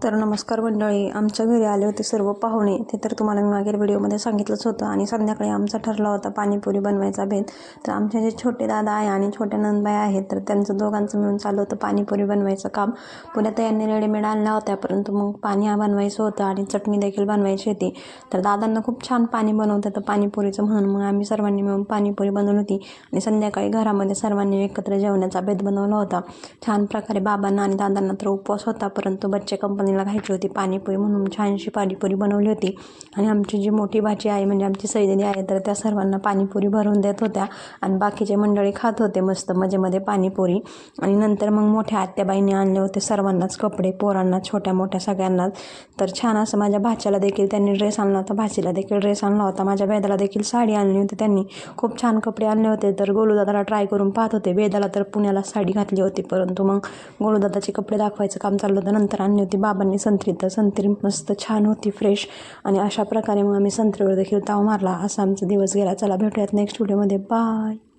तर नमस्कार मंडळी, आमच्या घरी आले होते सर्व पाहुणे. ते तर तुम्हाला मी मागील व्हिडिओमध्ये सांगितलंच होतं. आणि संध्याकाळी आमचा ठरला होता पाणीपुरी बनवायचा बेत. तर आमचे जे छोटे दादा आहे आणि छोट्या नंदबाई आहेत, तर त्यांचं दोघांचं मिळून चाललं होतं पाणीपुरी बनवायचं काम. पुण्यात यांनी रेडीमेड आणल्या होत्या, परंतु मग पाणी बनवायचं होतं आणि चटणी देखील बनवायची होती. तर दादांना खूप छान पाणी बनवतं तर पाणीपुरीचं, म्हणून मग आम्ही सर्वांनी मिळून पाणीपुरी बनवली होती. आणि संध्याकाळी घरामध्ये सर्वांनी एकत्र जेवण्याचा बेत बनवला होता छान प्रकारे. बाबांना आणि दादांना तर उपवास होता, परंतु बच्चे कंपनीला खायची होती पाणीपुरी, म्हणून छानशी पाणीपुरी बनवली होती. आणि आमची जी मोठी भाची आहे म्हणजे आमची सैदिनी आहे, तर त्या सर्वांना पाणीपुरी भरून देत होत्या आणि बाकीचे मंडळी खात होते मस्त मजेमध्ये पाणीपुरी. आणि नंतर मग मोठ्या आत्याबाईंनी आणले होते सर्वांनाच कपडे, पोरांना छोट्या मोठ्या सगळ्यांनाच. तर छान असं माझ्या भाच्याला देखील त्यांनी ड्रेस आणला होता, भाचीला देखील ड्रेस आणला होता, माझ्या वेदाला देखील साडी आणली होती. त्यांनी खूप छान कपडे आणले होते. तर गोलूदादाला ट्राय करून पाहत होते. वेदाला तर पुण्याला साडी घातली होती, परंतु मग गोलूदादाचे कपडे दाखवायचं काम चाललं होतं. नंतर आणली होती बाबांनी संत्री, तर संत्री मस्त छान होती फ्रेश. आणि अशा प्रकारे मग आम्ही संत्रीवर देखील ताव मारला. असा आमचा दिवस गेला. चला भेटूयात नेक्स्ट व्हिडिओमध्ये. बाय.